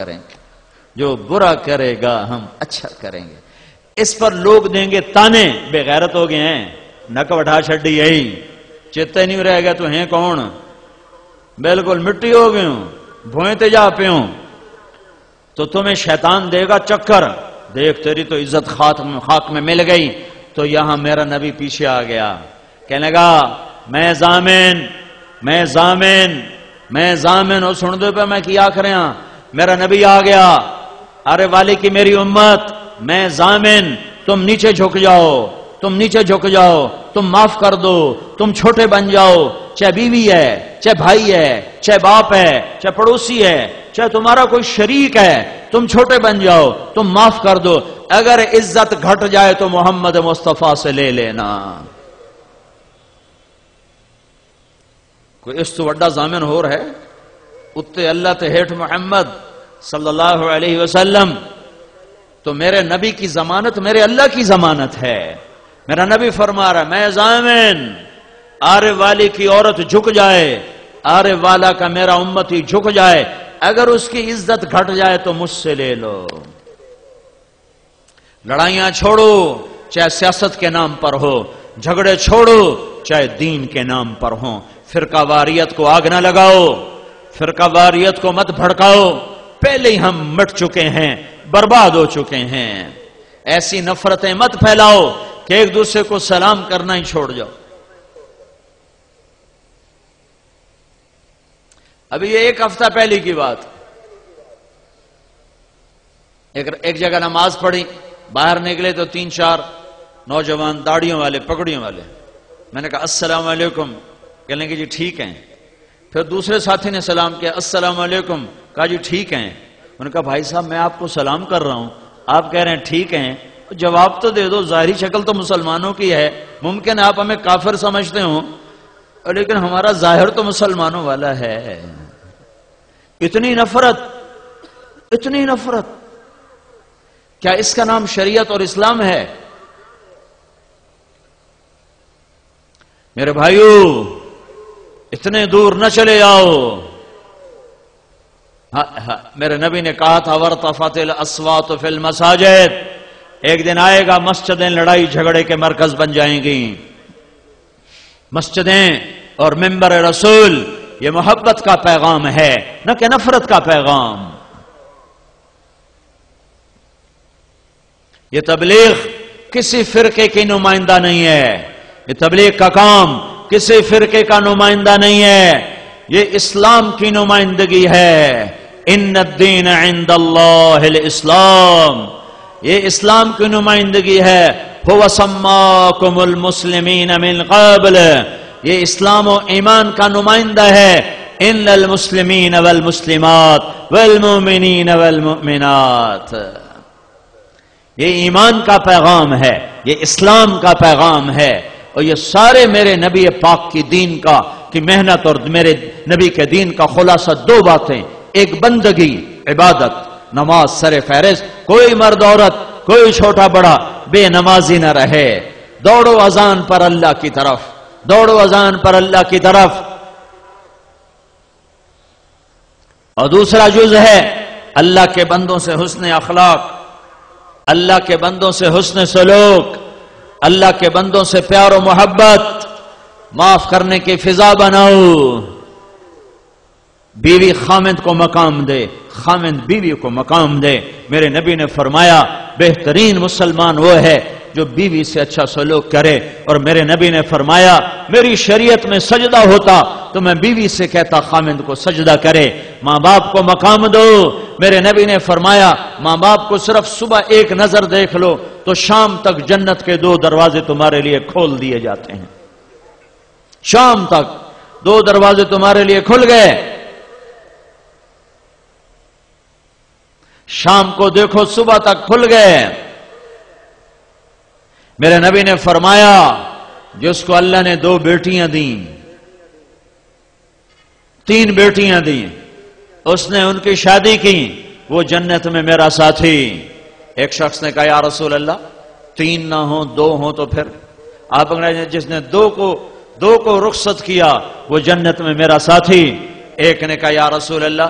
کریں گے، جو برا کرے گا ہم اچھا کریں گے۔ اس پر لوگ دیں گے تانے، بے غیرت ہو گئے ہیں، نک وٹھا چھڈی یہی، چیتے نہیں رہ گیا تو ہیں کون، بالکل مٹی ہو گئے ہوں، بھوئیں تے جا پہ ہوں۔ تو تمہیں شیطان دے گا چکر، دیکھ تیری تو عزت خاک میں مل گئی۔ تو یہاں میرا نبی پیچھے آ گیا، کہنے لگا میں ضامن اور سن دو پہ میں کیا کریں، میرا نبی آ گیا، ارے والی کی میری امت، میں ضامن، تم نیچے جھک جاؤ، تم معاف کر دو، تم چھوٹے بن جاؤ، چاہے بیوی ہے، چاہے بھائی ہے، چاہے باپ ہے، چاہے پڑوسی ہے، چاہے تمہارا کوئی شریک ہے، تم چھوٹے بن جاؤ، تم معاف کر دو، اگر عزت گھٹ جائے تو محمد مصطفیٰ سے لے لینا۔ کوئی اس تو وڈا ضامن ہو رہا ہے، اتے اللہ تے ہیٹھ محمد صلی اللہ علیہ وسلم۔ تو میرے نبی کی ضمانت میرے اللہ کی ضمانت ہے۔ میرا نبی فرما رہا ہے میں ضامن، آرے والی کی عورت جھک جائے، آرے والا کا میرا امتی جھک جائے، اگر اس کی عزت گھٹ جائے تو مجھ سے لے لو۔ لڑائیاں چھوڑو چاہے سیاست کے نام پر ہو، جھگڑے چھوڑو چاہے دین کے نام پر ہوں، فرقہ واریت کو آگ نہ لگاؤ، فرقہ واریت کو مت بھڑکاؤ، پہلے ہی ہم مٹ چکے ہیں، برباد ہو چکے ہیں۔ ایسی نفرتیں مت پھیلاؤ کہ ایک دوسرے کو سلام کرنا ہی چھوڑ جاؤ۔ ابھی یہ ایک ہفتہ پہلے کی بات، ایک جگہ نماز پڑھی، باہر نکلے تو 3-4 نوجوان داڑھیوں والے پگڑیوں والے، میں نے کہا السلام علیکم، کہنے کہ جی ٹھیک ہیں۔ پھر دوسرے ساتھی نے سلام کیا، السلام علیکم، کہا جی ٹھیک ہیں۔ میں نے کہا بھائی صاحب میں آپ کو سلام کر رہا ہوں، آپ کہہ رہے ہیں ٹھیک ہیں، جواب تو دے دو، ظاہری شکل تو مسلمانوں کی ہے، ممکن ہے آپ ہمیں کافر سمجھتے ہوں لیکن ہمارا ظاہر تو مسلمانوں والا ہے۔ اتنی نفرت، کیا اس کا نام شریعت اور اسلام ہے؟ میرے بھائیو اتنے دور نہ چلے جاؤ۔ میرے نبی نے کہا تھا وَارْتَفَعَتِ الْأَصْوَاتُ فِي الْمَسَاجِدِ، ایک دن آئے گا مسجدیں لڑائی جھگڑے کے مرکز بن جائیں گی۔ مسجدیں اور منبر رسول یہ محبت کا پیغام ہے نہ کہ نفرت کا پیغام۔ یہ تبلیغ کسی فرقے کی نمائندہ نہیں ہے، یہ تبلیغ کا کام کسی فرقے کا نمائندہ نہیں ہے، یہ اسلام کی نمائندگی ہے۔ ان الدین عند اللہ الاسلام، یہ اسلام کی نمائندگی ہے۔ هو سماکم المسلمین من قبل، یہ اسلام و ایمان کا نمائندہ ہے۔ ان المسلمین والمسلمات والمؤمنین والمؤمنات، یہ ایمان کا پیغام ہے، یہ اسلام کا پیغام ہے، اور یہ سارے میرے نبی پاک کی دین کی محنت اور میرے نبی کے دین کا خلاصہ 2 باتیں، ایک بندگی عبادت، نماز سر فہرست، کوئی مرد عورت کوئی چھوٹا بڑا بے نمازی نہ رہے، دوڑو اذان پر اللہ کی طرف، دوڑو اذان پر اللہ کی طرف۔ اور دوسرا جز ہے اللہ کے بندوں سے حسن اخلاق، اللہ کے بندوں سے حسن سلوک، اللہ کے بندوں سے پیار و محبت، معاف کرنے کی فضا بناؤ۔ بیوی خامند کو مقام دے، خامند بیوی کو مقام دے۔ میرے نبی نے فرمایا بہترین مسلمان وہ ہے جو بیوی سے اچھا سلوک کرے، اور میرے نبی نے فرمایا میری شریعت میں سجدہ ہوتا تو میں بیوی سے کہتا خامند کو سجدہ کرے۔ ماں باپ کو مقام دو، میرے نبی نے فرمایا ماں باپ کو صرف صبح ایک نظر دیکھ لو تو شام تک جنت کے 2 دروازے تمہارے لیے کھول دیے جاتے ہیں، شام تک 2 دروازے تمہارے لیے کھل گئے۔ شام کو دیکھو صبح تک کھل گئے۔ میرے نبی نے فرمایا جس کو اللہ نے 2 بیٹیاں دیں، 3 بیٹیاں دیں، اس نے ان کی شادی کی، وہ جنت میں میرا ساتھی۔ ایک شخص نے کہا یا رسول اللہ 3 نہ ہوں 2 ہوں تو پھر؟ آپ نے جس نے 2 کو رخصت کیا وہ جنت میں میرا ساتھی۔ ایک نے کہا یا رسول اللہ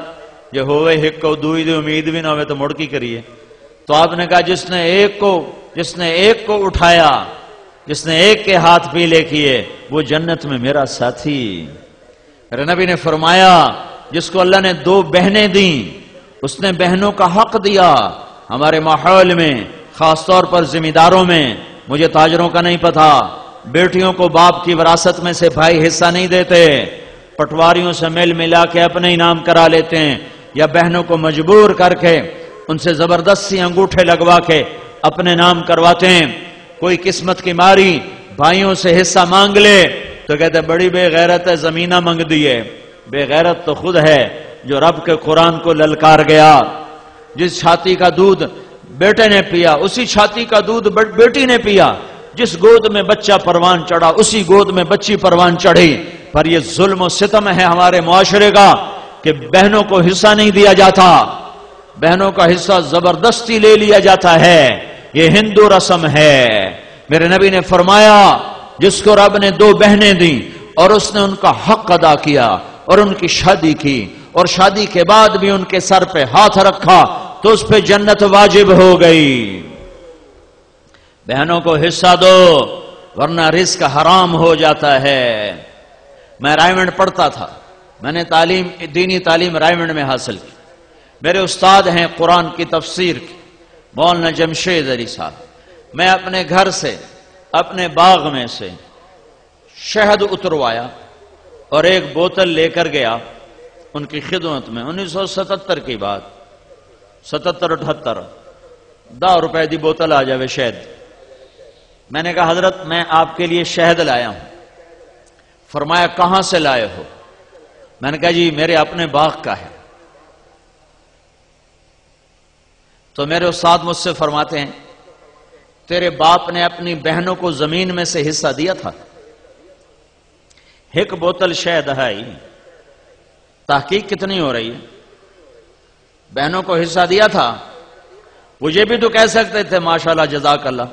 جو ہوئے ہک کو دوئی دی امید بھی نہ ہوئے تو مڑ کی کریے. تو آپ نے کہا جس نے ایک کو اٹھایا، جس نے ایک کے ہاتھ پیلے کیے، وہ جنت میں میرا ساتھی. میرے نبی نے فرمایا جس کو اللہ نے 2 بہنیں دیں، اس نے بہنوں کا حق دیا. ہمارے ماحول میں خاص طور پر ذمہ داروں میں، مجھے تاجروں کا نہیں پتا، بیٹیوں کو باپ کی وراثت میں سے بھائی حصہ نہیں دیتے، پٹواریوں سے مل ملا کے اپنے انعام کرا لیتے ہیں، یا بہنوں کو مجبور کر کے ان سے زبردستی انگوٹھے لگوا کے اپنے نام کرواتے ہیں. کوئی قسمت کی ماری بھائیوں سے حصہ مانگ لے تو کہتے بڑی بے غیرت ہے، زمینہ مانگ دیے. بے غیرت تو خود ہے جو رب کے قرآن کو للکار گیا. جس چھاتی کا دودھ بیٹے نے پیا اسی چھاتی کا دودھ بیٹی نے پیا. جس گود میں بچہ پروان چڑھا اسی گود میں بچی پروان چڑھی. پر یہ ظلم و ستم ہے ہمارے معاشرے کا کہ بہنوں کو حصہ نہیں دیا جاتا، بہنوں کا حصہ زبردستی لے لیا جاتا ہے. یہ ہندو رسم ہے. میرے نبی نے فرمایا جس کو رب نے 2 بہنیں دیں اور اس نے ان کا حق ادا کیا اور ان کی شادی کی اور شادی کے بعد بھی ان کے سر پہ ہاتھ رکھا تو اس پہ جنت واجب ہو گئی. بہنوں کو حصہ دو ورنہ رزق حرام ہو جاتا ہے. میں رائمنڈ پڑھتا تھا، میں نے دینی تعلیم رائمنڈ میں حاصل کی. میرے استاد ہیں قرآن کی تفسیر کی مولانا جمشید علی صاحب. میں اپنے گھر سے اپنے باغ میں سے شہد اتروایا اور ایک بوتل لے کر گیا ان کی خدمت میں. 1977 کی بات، 77-78 10 روپے دی بوتل آ جاوے شہد. میں نے کہا حضرت میں آپ کے لیے شہد لایا ہوں. فرمایا کہاں سے لائے ہو؟ میں نے کہا جی میرے اپنے باغ کا ہے. تو میرے استاد مجھ سے فرماتے ہیں تیرے باپ نے اپنی بہنوں کو زمین میں سے حصہ دیا تھا؟ ایک بوتل شہد ہے، تحقیق کتنی ہو رہی ہے؟ بہنوں کو حصہ دیا تھا. وہ یہ بھی تو کہہ سکتے تھے ماشاءاللہ جزاک اللہ.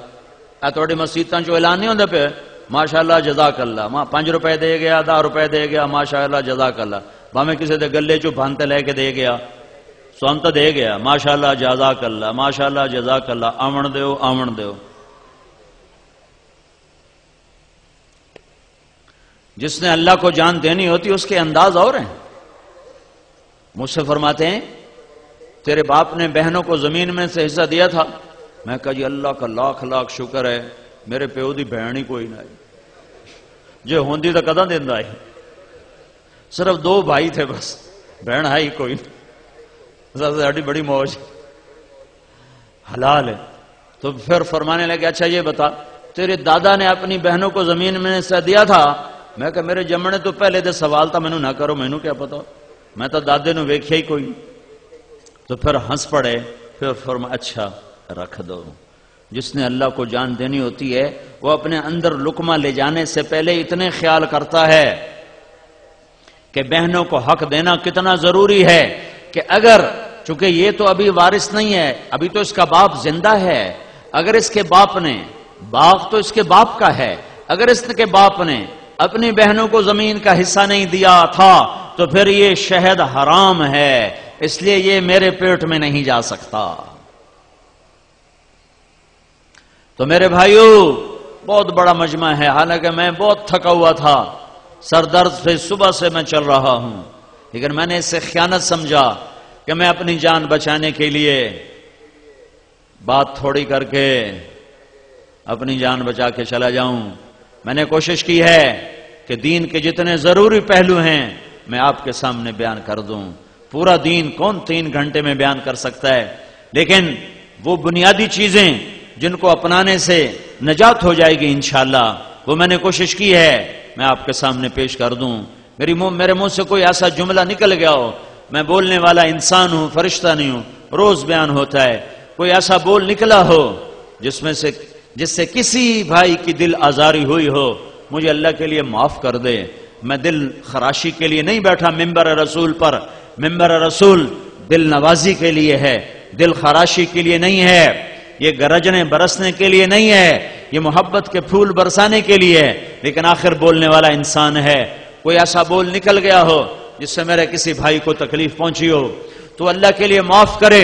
تھوڑی مسیطاں جو اعلان نہیں ہوتا پہ ماشاءاللہ جزاک اللہ، 5 روپے دے گیا 10 روپے دے گیا ماشاءاللہ جزاک اللہ. بھامے کسی دے گلے چو بھانتے لے کے دے گیا سونت دے گیا ماشاءاللہ جزاک اللہ ماشاءاللہ جزاک اللہ. آمن دیو. جس نے اللہ کو جان دینی ہوتی اس کے انداز اور ہیں. مجھ سے فرماتے ہیں تیرے باپ نے بہنوں کو زمین میں سے حصہ دیا تھا. میں کہا جی اللہ کا لاکھ لاکھ شکر ہے میرے پیو دی بہن ہی کوئی نہ جو ہوندی تو کداں دیندا ہے. صرف 2 بھائی تھے بس، بہن ہے ہی کوئی. ساڈی بڑی موج حلال ہے. تو پھر فرمانے لگے اچھا یہ بتا تیرے دادا نے اپنی بہنوں کو زمین میں سے دیا تھا؟ میں کہا میرے جمنے تو پہلے دے سوال تھا مینوں نہ کرو، مینوں کیا پتا، میں تو دادے نو ویکھیا ہی کوئی. تو پھر ہنس پڑے. پھر فرمایا اچھا رکھ دو. جس نے اللہ کو جان دینی ہوتی ہے وہ اپنے اندر لقمہ لے جانے سے پہلے اتنے خیال کرتا ہے کہ بہنوں کو حق دینا کتنا ضروری ہے کہ اگر چونکہ یہ تو ابھی وارث نہیں ہے، ابھی تو اس کا باپ زندہ ہے. اگر اس کے باپ نے، باغ تو اس کے باپ کا ہے، اگر اس کے باپ نے اپنی بہنوں کو زمین کا حصہ نہیں دیا تھا تو پھر یہ شہد حرام ہے، اس لیے یہ میرے پیٹ میں نہیں جا سکتا. تو میرے بھائیو بہت بڑا مجمع ہے، حالانکہ میں بہت تھکا ہوا تھا، سر درد سے صبح سے میں چل رہا ہوں، لیکن میں نے اس سے خیانت سمجھا کہ میں اپنی جان بچانے کے لیے بات تھوڑی کر کے اپنی جان بچا کے چلا جاؤں. میں نے کوشش کی ہے کہ دین کے جتنے ضروری پہلو ہیں میں آپ کے سامنے بیان کر دوں. پورا دین کون 3 گھنٹے میں بیان کر سکتا ہے، لیکن وہ بنیادی چیزیں جن کو اپنانے سے نجات ہو جائے گی انشاءاللہ، وہ میں نے کوشش کی ہے میں آپ کے سامنے پیش کر دوں. میرے منہ سے کوئی ایسا جملہ نکل گیا ہو، میں بولنے والا انسان ہوں، فرشتہ نہیں ہوں، روز بیان ہوتا ہے، کوئی ایسا بول نکلا ہو جس سے کسی بھائی کی دل آزاری ہوئی ہو، مجھے اللہ کے لیے معاف کر دے. میں دل خراشی کے لیے نہیں بیٹھا منبر رسول پر. منبر رسول دل نوازی کے لیے ہے، دل خراشی کے لیے نہیں ہے. یہ گرجنے برسنے کے لیے نہیں ہے، یہ محبت کے پھول برسانے کے لیے ہے. لیکن آخر بولنے والا انسان ہے. کوئی ایسا بول نکل گیا ہو جس سے میرے کسی بھائی کو تکلیف پہنچی ہو تو اللہ کے لیے معاف کرے.